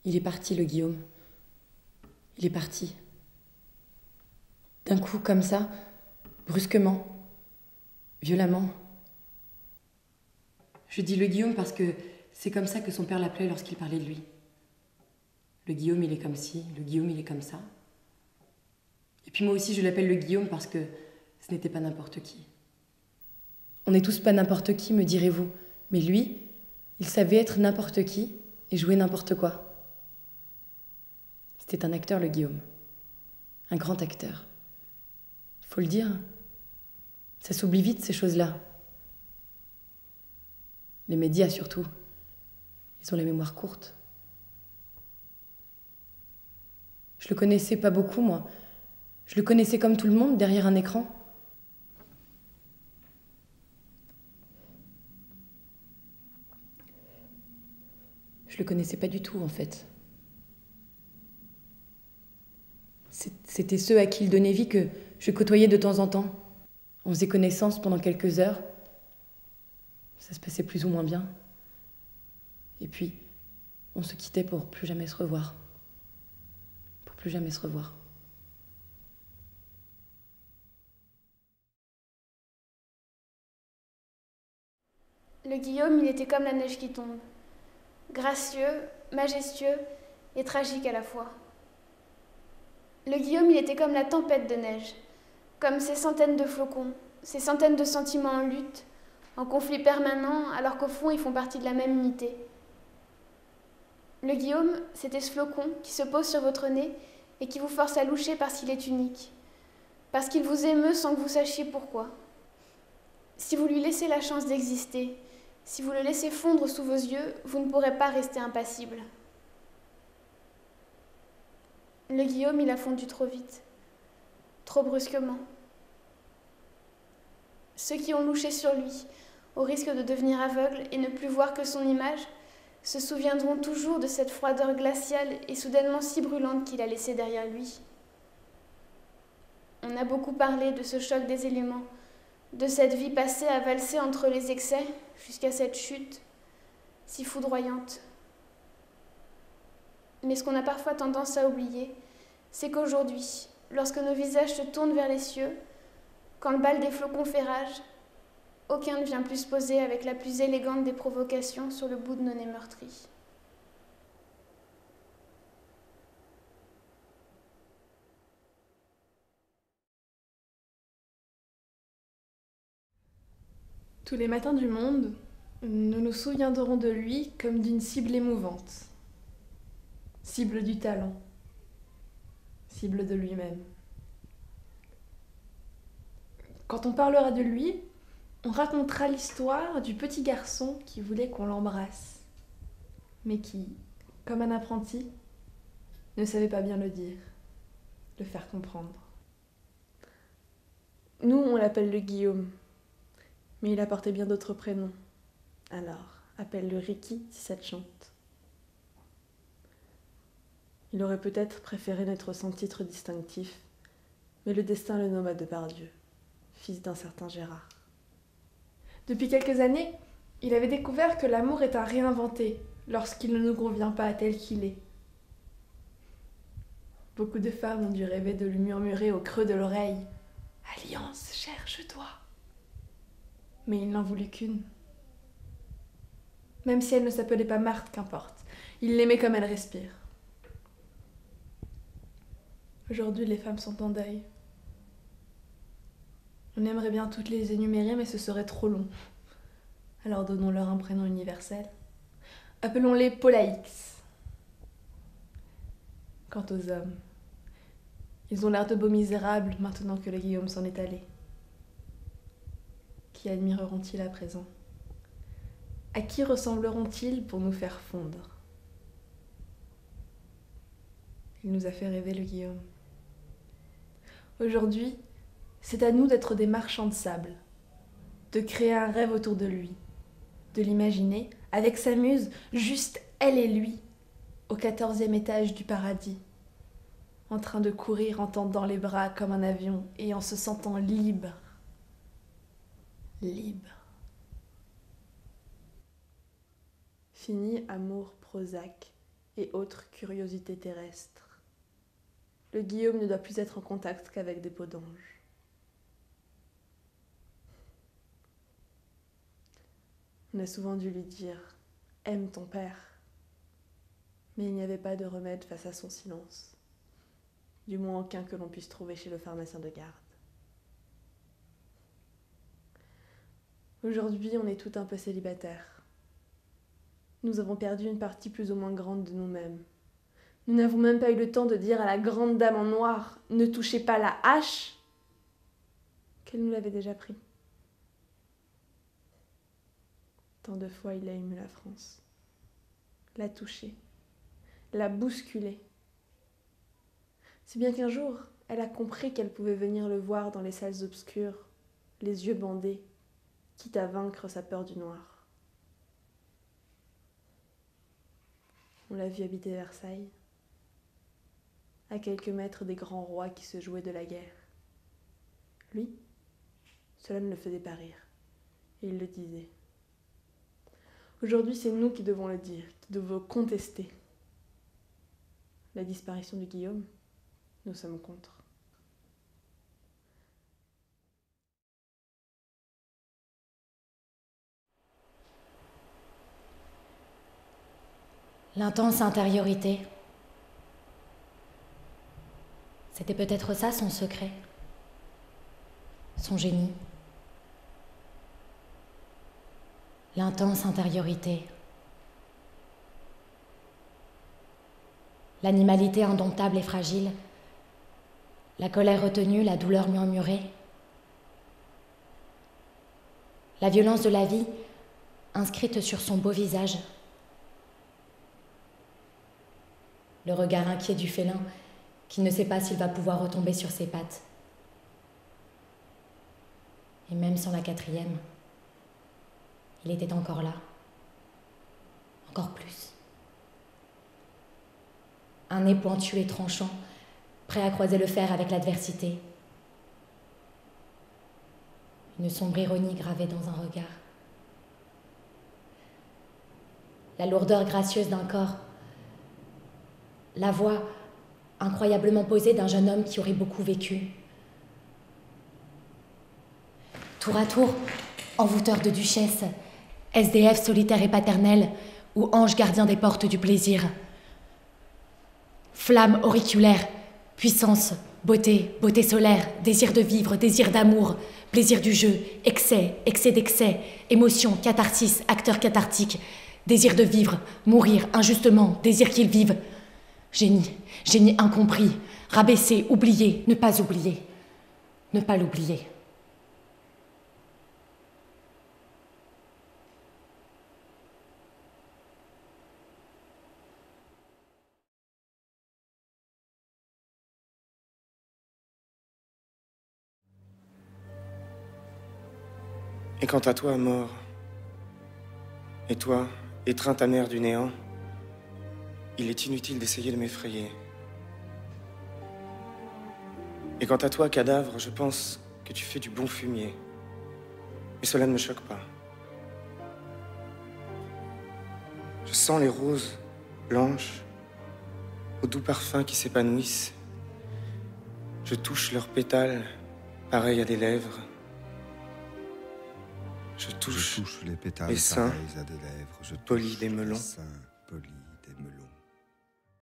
Il est parti, le Guillaume. Il est parti. D'un coup, comme ça, brusquement, violemment. Je dis le Guillaume parce que c'est comme ça que son père l'appelait lorsqu'il parlait de lui. Le Guillaume, il est comme ci, le Guillaume, il est comme ça. Et puis moi aussi, je l'appelle le Guillaume parce que ce n'était pas n'importe qui. On n'est tous pas n'importe qui, me direz-vous. Mais lui, il savait être n'importe qui et jouer n'importe quoi. C'était un acteur, le Guillaume. Un grand acteur. Faut le dire. Ça s'oublie vite, ces choses-là. Les médias, surtout. Ils ont la mémoire courte. Je le connaissais pas beaucoup, moi. Je le connaissais comme tout le monde, derrière un écran. Je le connaissais pas du tout, en fait. C'était ceux à qui il donnait vie que je côtoyais de temps en temps. On faisait connaissance pendant quelques heures. Ça se passait plus ou moins bien. Et puis, on se quittait pour plus jamais se revoir. Pour plus jamais se revoir. Le Guillaume, il était comme la neige qui tombe. Gracieux, majestueux et tragique à la fois. Le Guillaume, il était comme la tempête de neige, comme ces centaines de flocons, ces centaines de sentiments en lutte, en conflit permanent, alors qu'au fond, ils font partie de la même unité. Le Guillaume, c'était ce flocon qui se pose sur votre nez et qui vous force à loucher parce qu'il est unique, parce qu'il vous émeut sans que vous sachiez pourquoi. Si vous lui laissez la chance d'exister, si vous le laissez fondre sous vos yeux, vous ne pourrez pas rester impassible. Le Guillaume, il a fondu trop vite, trop brusquement. Ceux qui ont louché sur lui, au risque de devenir aveugles et ne plus voir que son image, se souviendront toujours de cette froideur glaciale et soudainement si brûlante qu'il a laissée derrière lui. On a beaucoup parlé de ce choc des éléments, de cette vie passée à valser entre les excès jusqu'à cette chute si foudroyante. Mais ce qu'on a parfois tendance à oublier, c'est qu'aujourd'hui, lorsque nos visages se tournent vers les cieux, quand le bal des flocons fait rage, aucun ne vient plus se poser avec la plus élégante des provocations sur le bout de nos nez meurtris. Tous les matins du monde, nous nous souviendrons de lui comme d'une cible émouvante. Cible du talent. Cible de lui-même. Quand on parlera de lui, on racontera l'histoire du petit garçon qui voulait qu'on l'embrasse, mais qui, comme un apprenti, ne savait pas bien le dire, le faire comprendre. Nous, on l'appelle le Guillaume, mais il a porté bien d'autres prénoms. Alors, appelle-le Ricky si ça te chante. Il aurait peut-être préféré naître sans titre distinctif, mais le destin le nomma Depardieu, fils d'un certain Gérard. Depuis quelques années, il avait découvert que l'amour est à réinventer lorsqu'il ne nous convient pas tel qu'il est. Beaucoup de femmes ont dû rêver de lui murmurer au creux de l'oreille « Alliance, cherche-toi !» Mais il n'en voulut qu'une. Même si elle ne s'appelait pas Marthe, qu'importe. Il l'aimait comme elle respire. Aujourd'hui, les femmes sont en deuil. On aimerait bien toutes les énumérer, mais ce serait trop long. Alors donnons-leur un prénom universel. Appelons-les Polaïx. Quant aux hommes, ils ont l'air de beaux misérables maintenant que le Guillaume s'en est allé. Qui admireront-ils à présent? À qui ressembleront-ils pour nous faire fondre? Il nous a fait rêver, le Guillaume. Aujourd'hui, c'est à nous d'être des marchands de sable, de créer un rêve autour de lui, de l'imaginer, avec sa muse, juste elle et lui, au 14e étage du paradis, en train de courir en tendant les bras comme un avion et en se sentant libre. Libre. Fini amour Prozac et autres curiosités terrestres. Le Guillaume ne doit plus être en contact qu'avec des peaux d'ange. On a souvent dû lui dire « Aime ton père », mais il n'y avait pas de remède face à son silence, du moins aucun que l'on puisse trouver chez le pharmacien de garde. Aujourd'hui, on est tout un peu célibataires. Nous avons perdu une partie plus ou moins grande de nous-mêmes. Nous n'avons même pas eu le temps de dire à la grande dame en noir « Ne touchez pas la hache !» qu'elle nous l'avait déjà pris. Tant de fois il a ému la France, l'a touchée, l'a bousculée. Si bien qu'un jour, elle a compris qu'elle pouvait venir le voir dans les salles obscures, les yeux bandés, quitte à vaincre sa peur du noir. On l'a vu habiter Versailles, à quelques mètres des grands rois qui se jouaient de la guerre. Lui, cela ne le faisait pas rire, et il le disait. Aujourd'hui, c'est nous qui devons le dire, qui devons contester. La disparition de Guillaume, nous sommes contre. L'intense intériorité. C'était peut-être ça son secret, son génie. L'intense intériorité. L'animalité indomptable et fragile. La colère retenue, la douleur murmurée. La violence de la vie inscrite sur son beau visage. Le regard inquiet du félin qui ne sait pas s'il va pouvoir retomber sur ses pattes. Et même sans la quatrième, il était encore là. Encore plus. Un nez pointu et tranchant, prêt à croiser le fer avec l'adversité. Une sombre ironie gravée dans un regard. La lourdeur gracieuse d'un corps. La voix incroyablement posée d'un jeune homme qui aurait beaucoup vécu. Tour à tour, envoûteur de duchesse, SDF solitaire et paternel, ou ange gardien des portes du plaisir. Flamme auriculaire, puissance, beauté, beauté solaire, désir de vivre, désir d'amour, plaisir du jeu, excès, excès d'excès, émotion, catharsis, acteur cathartique, désir de vivre, mourir injustement, désir qu'il vive. Génie, génie incompris, rabaissé, oublié, ne pas oublier, ne pas l'oublier. Et quant à toi, mort, et toi, étreinte amère du néant, il est inutile d'essayer de m'effrayer. Et quant à toi, cadavre, je pense que tu fais du bon fumier. Mais cela ne me choque pas. Je sens les roses blanches, au doux parfum qui s'épanouissent. Je touche leurs pétales, pareils à des lèvres. Je touche les pétales les seins pareils à des lèvres. Je polis touche des melons. les seins polis